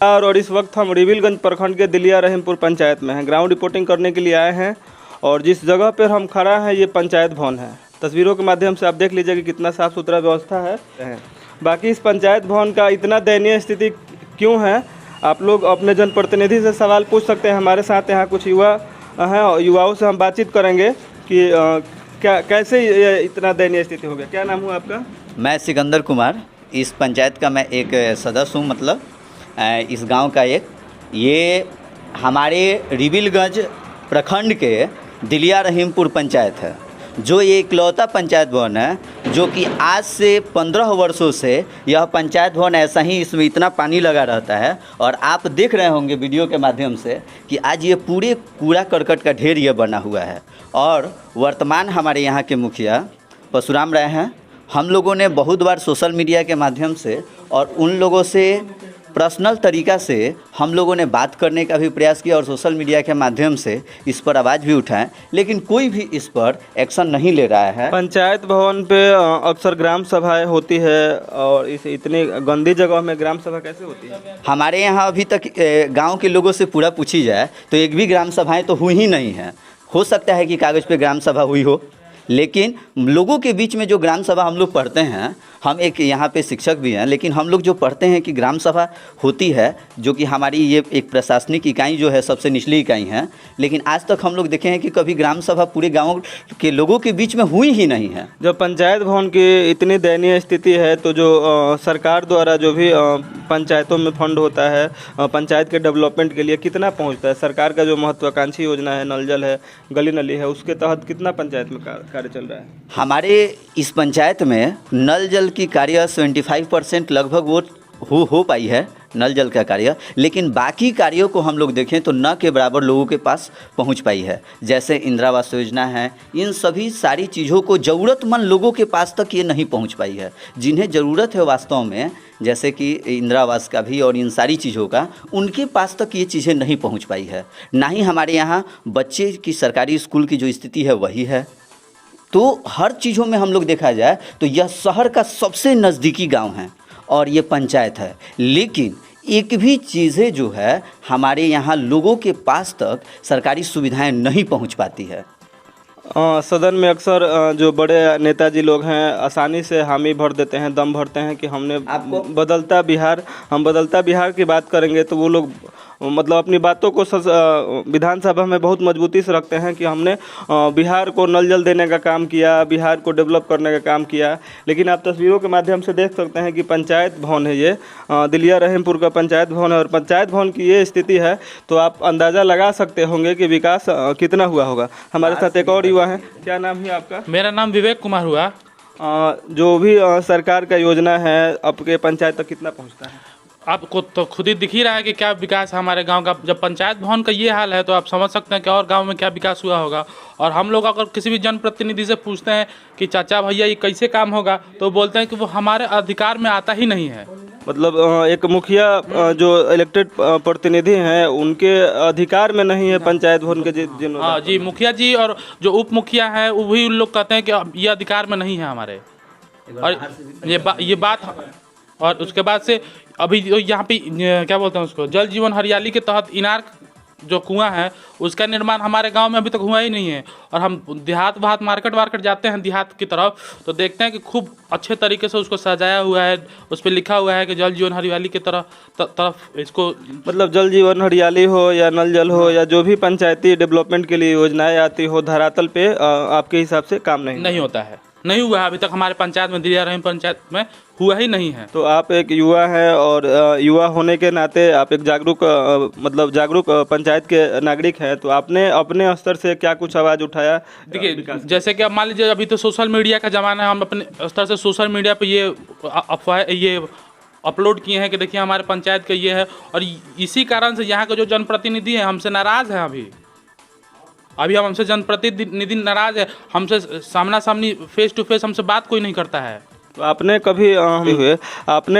और इस वक्त हम रिविलगंज प्रखंड के दिलिया रहीमपुर पंचायत में हैं। ग्राउंड रिपोर्टिंग करने के लिए आए हैं और जिस जगह पर हम खड़ा हैं ये पंचायत भवन है। तस्वीरों के माध्यम से आप देख लीजिए कि कितना साफ़ सुथरा व्यवस्था है। बाकी इस पंचायत भवन का इतना दयनीय स्थिति क्यों है, आप लोग अपने जनप्रतिनिधि से सवाल पूछ सकते हैं। हमारे साथ यहाँ कुछ युवा हैं और युवाओं से हम बातचीत करेंगे कि कैसे ये इतना दयनीय स्थिति हो गया। क्या नाम हुआ आपका? मैं सिकंदर कुमार, इस पंचायत का मैं एक सदस्य हूँ। मतलब इस गांव का ये हमारे रिविलगंज प्रखंड के दिलिया रहीमपुर पंचायत है, जो ये इकलौता पंचायत भवन है जो कि आज से 15 वर्षों से यह पंचायत भवन ऐसा ही, इसमें इतना पानी लगा रहता है। और आप देख रहे होंगे वीडियो के माध्यम से कि आज ये पूरे कूड़ा करकट का ढेर ये बना हुआ है। और वर्तमान हमारे यहाँ के मुखिया परशुराम राय हैं। हम लोगों ने बहुत बार सोशल मीडिया के माध्यम से और उन लोगों से पर्सनल तरीक़ा से हम लोगों ने बात करने का भी प्रयास किया और सोशल मीडिया के माध्यम से इस पर आवाज़ भी उठाएं, लेकिन कोई भी इस पर एक्शन नहीं ले रहा है। पंचायत भवन पे अक्सर ग्राम सभाएं होती है और इस इतनी गंदी जगह में ग्राम सभा कैसे होती है? हमारे यहाँ अभी तक गांव के लोगों से पूरा पूछी जाए तो एक भी ग्राम सभाएँ तो हुई ही नहीं हैं। हो सकता है कि कागज़ पे ग्राम सभा हुई हो, लेकिन लोगों के बीच में जो ग्राम सभा हम लोग पढ़ते हैं, हम एक यहाँ पे शिक्षक भी हैं, लेकिन हम लोग जो पढ़ते हैं कि ग्राम सभा होती है जो कि हमारी ये एक प्रशासनिक इकाई जो है सबसे निचली इकाई है, लेकिन आज तक हम लोग देखे हैं कि कभी ग्राम सभा पूरे गाँव के लोगों के बीच में हुई ही नहीं है। जब पंचायत भवन की इतनी दयनीय स्थिति है तो जो सरकार द्वारा जो भी पंचायतों में फंड होता है पंचायत के डेवलपमेंट के लिए कितना पहुँचता है? सरकार का जो महत्वाकांक्षी योजना है नल जल है, गली नली है, उसके तहत कितना पंचायत में कार्य चल रहा है? हमारे इस पंचायत में नल जल की कार्य 75% लगभग वो हो पाई है, नल जल का कार्य। लेकिन बाकी कार्यों को हम लोग देखें तो न के बराबर लोगों के पास पहुंच पाई है। जैसे इंदिरा आवास योजना है, इन सभी सारी चीज़ों को ज़रूरतमंद लोगों के पास तक ये नहीं पहुंच पाई है। जिन्हें ज़रूरत है वास्तव में, जैसे कि इंदिरा आवास का भी और इन सारी चीज़ों का, उनके पास तक ये चीज़ें नहीं पहुँच पाई है। ना ही हमारे यहाँ बच्चे की सरकारी स्कूल की जो स्थिति है वही है। तो हर चीज़ों में हम लोग देखा जाए तो यह शहर का सबसे नज़दीकी गांव है और ये पंचायत है, लेकिन एक भी चीज़ें जो है हमारे यहाँ लोगों के पास तक सरकारी सुविधाएं नहीं पहुँच पाती है। सदन में अक्सर जो बड़े नेताजी लोग हैं आसानी से हामी भर देते हैं, दम भरते हैं कि हमने बदलता बिहार की बात करेंगे तो वो लोग मतलब अपनी बातों को विधानसभा में बहुत मजबूती से रखते हैं कि हमने बिहार को नल जल देने का काम किया, बिहार को डेवलप करने का काम किया। लेकिन आप तस्वीरों के माध्यम से देख सकते हैं कि पंचायत भवन है ये, दिलिया रहीमपुर का पंचायत भवन है और पंचायत भवन की ये स्थिति है तो आप अंदाज़ा लगा सकते होंगे कि विकास कितना हुआ होगा। हमारे साथ एक और युवा है। क्या नाम है आपका? मेरा नाम विवेक कुमार हुआ। जो भी सरकार का योजना है आपके पंचायत तक कितना पहुँचता है? आपको तो खुद ही दिख ही रहा है कि क्या विकास है हमारे गांव का। जब पंचायत भवन का ये हाल है तो आप समझ सकते हैं कि और गांव में क्या विकास हुआ होगा। और हम लोग अगर किसी भी जनप्रतिनिधि से पूछते हैं कि चाचा भैया ये कैसे काम होगा, तो बोलते हैं कि वो हमारे अधिकार में आता ही नहीं है। मतलब एक मुखिया जो इलेक्टेड प्रतिनिधि हैं उनके अधिकार में नहीं है पंचायत भवन के हाँ जी, मुखिया जी और जो उप मुखिया हैं वो भी उन लोग कहते हैं कि ये अधिकार में नहीं है हमारे। और ये बात और उसके बाद से अभी यहाँ पे क्या बोलते हैं उसको, जल जीवन हरियाली के तहत इनार जो कुआं है उसका निर्माण हमारे गांव में अभी तक हुआ ही नहीं है। और हम देहात मार्केट जाते हैं देहात की तरफ तो देखते हैं कि खूब अच्छे तरीके से उसको सजाया हुआ है, उस पर लिखा हुआ है कि जल जीवन हरियाली की तरफ इसको, मतलब जल जीवन हरियाली हो या नल जल हो या जो भी पंचायती डेवलपमेंट के लिए योजनाएं आती हो, धरातल पे आपके हिसाब से काम नहीं होता है? नहीं हुआ है अभी तक हमारे पंचायत में, दिलिया रहीम पंचायत में हुआ ही नहीं है। तो आप एक युवा हैं और युवा होने के नाते आप एक जागरूक पंचायत के नागरिक हैं, तो आपने अपने स्तर से क्या कुछ आवाज़ उठाया? देखिए जैसे कि अब मान लीजिए अभी तो सोशल मीडिया का ज़माना है, हम अपने स्तर से सोशल मीडिया पे ये अफवाह ये अपलोड किए हैं कि देखिए हमारे पंचायत का ये है। और इसी कारण से यहाँ के जो जनप्रतिनिधि हैं हमसे नाराज़ हैं। अभी हम हमसे जनप्रतिनिधि नाराज़ है, हमसे सामना सामनी फेस टू फेस हमसे बात कोई नहीं करता है। तो आपने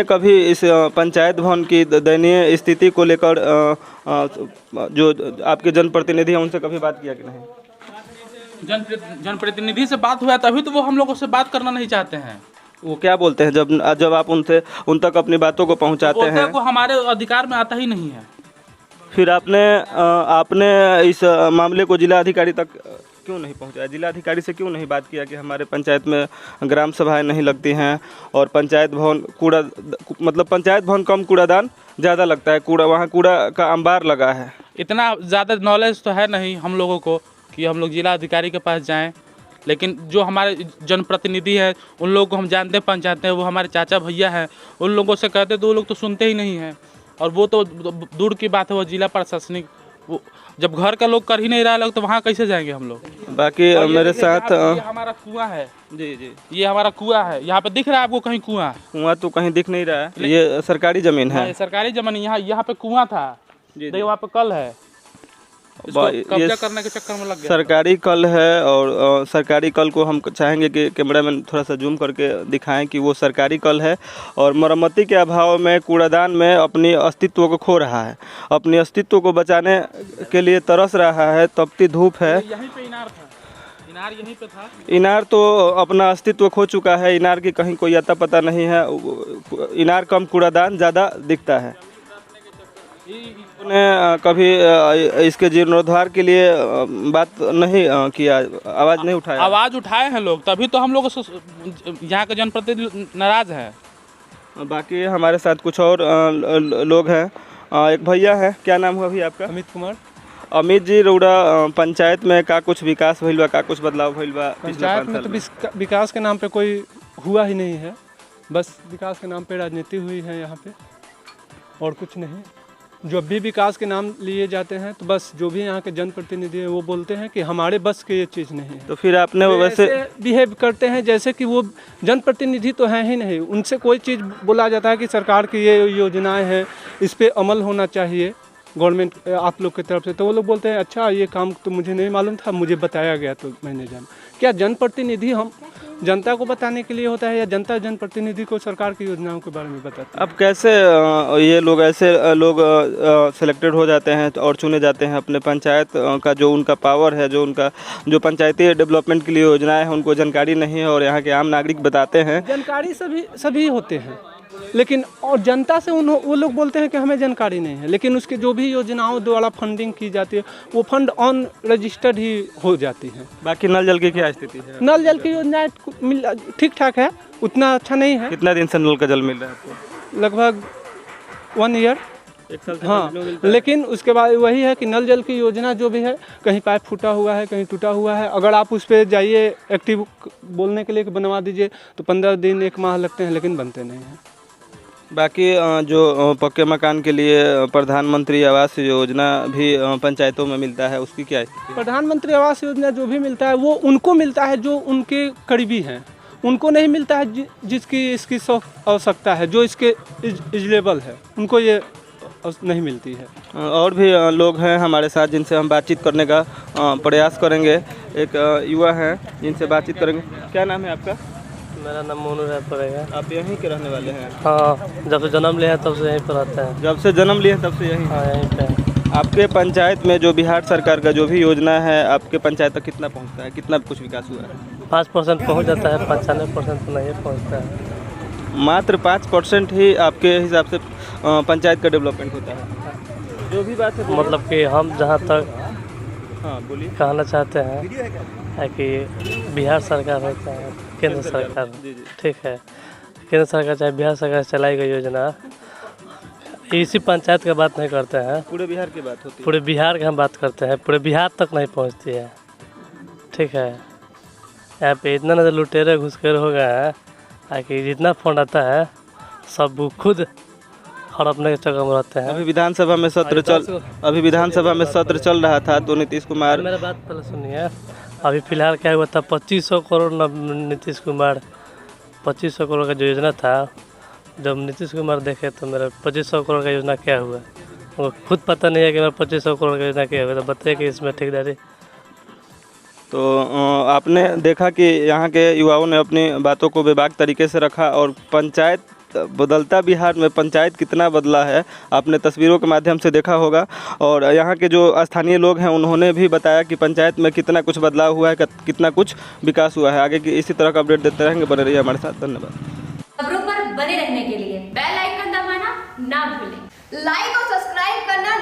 कभी इस पंचायत भवन की दयनीय स्थिति को लेकर जो आपके जनप्रतिनिधि हैं उनसे कभी बात किया कि नहीं? जनप्रतिनिधि से बात हुआ तभी तो वो हम लोगों से बात करना नहीं चाहते हैं। वो क्या बोलते हैं जब जब आप उन तक अपनी बातों को पहुंचाते बोलते हैं? हैं वो हमारे अधिकार में आता ही नहीं है। फिर आपने इस मामले को जिला अधिकारी तक क्यों नहीं पहुंचाया? जिला अधिकारी से क्यों नहीं बात किया कि हमारे पंचायत में ग्राम सभाएं नहीं लगती हैं और पंचायत भवन मतलब पंचायत भवन कम कूड़ादान ज़्यादा लगता है, वहाँ कूड़ा का अंबार लगा है। इतना ज़्यादा नॉलेज तो है नहीं हम लोगों को कि हम लोग जिला अधिकारी के पास जाएं, लेकिन जो हमारे जनप्रतिनिधि हैं उन लोगों को हम जानते हैं, पहचानते हैं, वो हमारे चाचा भैया हैं, उन लोगों से कहते तो वो लोग तो सुनते ही नहीं हैं। और वो तो दूर की बात है, वो जिला प्रशासनिक, वो जब घर का लोग कर ही नहीं रहा लोग तो वहाँ कैसे जाएंगे हम लोग? बाकी मेरे साथ ये हमारा कुआं है जी, ये हमारा कुआं है, यहाँ पे दिख रहा है आपको कहीं कुआं? कुआं तो कहीं दिख नहीं रहा है, ये सरकारी जमीन है। सरकारी जमीन, यहाँ पे कुआं था, देखिए वहाँ पे कल है, कब्जा करने के चक्कर में लग गया। सरकारी कल है और सरकारी कल को हम चाहेंगे कि कैमरामैन थोड़ा सा जूम करके दिखाएं कि वो सरकारी कल है और मरम्मती के अभाव में कूड़ादान में अपनी अस्तित्व को खो रहा है, अपनी अस्तित्व को बचाने के लिए तरस रहा है। तपती धूप है। यहीं पे इनार था, इनार यहीं पे था। इनार तो अपना अस्तित्व खो चुका है, इनार की कहीं कोई अता पता नहीं है। इनार कम कूड़ादान ज़्यादा दिखता है। उन्हें कभी इसके जीर्णोद्धार के लिए बात नहीं किया, आवाज़ नहीं उठाया? आवाज़ उठाए हैं लोग, तभी तो हम लोग यहाँ के जनप्रतिनिधि नाराज़ हैं। बाकी हमारे साथ कुछ और लोग हैं। एक भैया है, क्या नाम हुआ भैया आपका? अमित कुमार। अमित जी, रउरा पंचायत में का कुछ विकास भइल बा, का कुछ बदलाव भइल बा? पंचायत में तो विकास के नाम पे कोई हुआ ही नहीं है, बस विकास के नाम पे राजनीति हुई है यहाँ पे, और कुछ नहीं। जब भी विकास के नाम लिए जाते हैं तो बस जो भी यहाँ के जनप्रतिनिधि हैं वो बोलते हैं कि हमारे बस की ये चीज़ नहीं है। तो फिर आपने वैसे बिहेव करते हैं जैसे कि वो जनप्रतिनिधि तो हैं ही नहीं। उनसे कोई चीज़ बोला जाता है कि सरकार की ये योजनाएं हैं, इस पे अमल होना चाहिए गवर्नमेंट आप लोग की तरफ से, तो वो लोग बोलते हैं अच्छा ये काम तो मुझे नहीं मालूम था, मुझे बताया गया तो मैंने जाना। क्या जनप्रतिनिधि हम जनता को बताने के लिए होता है या जनता जनप्रतिनिधि को सरकार की योजनाओं के बारे में बताता है? अब कैसे ये लोग ऐसे लोग सिलेक्टेड हो जाते हैं और चुने जाते हैं? अपने पंचायत का जो उनका पावर है, जो पंचायती डेवलपमेंट के लिए योजनाएं हैं, उनको जानकारी नहीं है और यहाँ के आम नागरिक बताते हैं। जानकारी सभी होते हैं, लेकिन और जनता से वो लोग बोलते हैं कि हमें जानकारी नहीं है, लेकिन उसके जो भी योजनाओं द्वारा फंडिंग की जाती है वो फंड ऑन रजिस्टर्ड ही हो जाती है। बाकी नल जल की क्या स्थिति है? नल जल की योजनाएं ठीक ठाक है, उतना अच्छा नहीं है। कितना दिन से नल का जल मिल रहा है आपको? लगभग 1 ईयर, एक साल से हाँ। लेकिन उसके बाद वही है कि नल जल की योजना जो भी है, कहीं पाइप फूटा हुआ है, कहीं टूटा हुआ है, अगर आप उस पर जाइए एक्टिव बोलने के लिए कि बनवा दीजिए तो 15 दिन 1 माह लगते हैं, लेकिन बनते नहीं हैं। बाकी जो पक्के मकान के लिए प्रधानमंत्री आवास योजना भी पंचायतों में मिलता है, उसकी क्या स्थिति है? प्रधानमंत्री आवास योजना जो भी मिलता है वो उनको मिलता है जो उनके करीबी हैं, उनको नहीं मिलता है जिसकी इसकी आवश्यकता है, जो इसके एलिजिबल है, उनको ये नहीं मिलती है। और भी लोग हैं हमारे साथ जिनसे हम बातचीत करने का प्रयास करेंगे। एक युवा हैं जिनसे बातचीत करेंगे। क्या नाम है आपका? मेरा नाम मोनू है पड़ेगा। आप यहीं के रहने वाले हैं? हाँ, जब से जन्म लिया तब से यहीं पर रहते हैं। जब से जन्म लिए तब से यहीं? हाँ, यहीं पे। आपके पंचायत में जो बिहार सरकार का जो भी योजना है, आपके पंचायत तक कितना पहुंचता है? कितना कुछ विकास हुआ है? 5% पहुँच जाता है, 95% तो नहीं पहुँचता है। मात्र 5% ही आपके हिसाब से पंचायत का डेवलपमेंट होता है? जो भी बात है मतलब कि हम जहाँ तक हाँ बोलिए। कहना चाहते हैं है कि बिहार सरकार होता है, केंद्र सरकार, ठीक है, केंद्र सरकार चाहे बिहार सरकार चलाई गई योजना, इसी पंचायत का बात नहीं करते हैं, पूरे बिहार की बात होती है। पूरे बिहार की हम बात करते हैं, पूरे बिहार तक नहीं पहुंचती है, ठीक है। यहाँ पे इतना ना लुटेरे घुसखोर हो गए हैं कि जितना फंड आता है सब वो खुद हड़पने के चक्कर में रहते हैं। अभी विधानसभा में सत्र चल रहा था तो नीतीश कुमार, मेरा बात पहले सुनिए, अभी फिलहाल क्या हुआ था, 2500 करोड़ नीतीश कुमार 2500 करोड़ का जो योजना था, जब नीतीश कुमार देखे तो मेरा 2500 करोड़ का योजना क्या हुआ, उनको खुद पता नहीं है कि मेरा 2500 करोड़ का योजना क्या हुआ, तो बताइए कि इसमें ठेकेदारी। तो आपने देखा कि यहाँ के युवाओं ने अपनी बातों को बेबाक तरीके से रखा और पंचायत बदलता बिहार में पंचायत कितना बदला है आपने तस्वीरों के माध्यम से देखा होगा। और यहाँ के जो स्थानीय लोग हैं उन्होंने भी बताया कि पंचायत में कितना कुछ बदलाव हुआ है, कितना कुछ विकास हुआ है। आगे की इसी तरह का अपडेट देते रहेंगे, बने रहिए हमारे साथ। धन्यवाद। खबरों पर बने रहने के लिए बेल आइकन दबाना ना भूलें, लाइक और सब्सक्राइब करना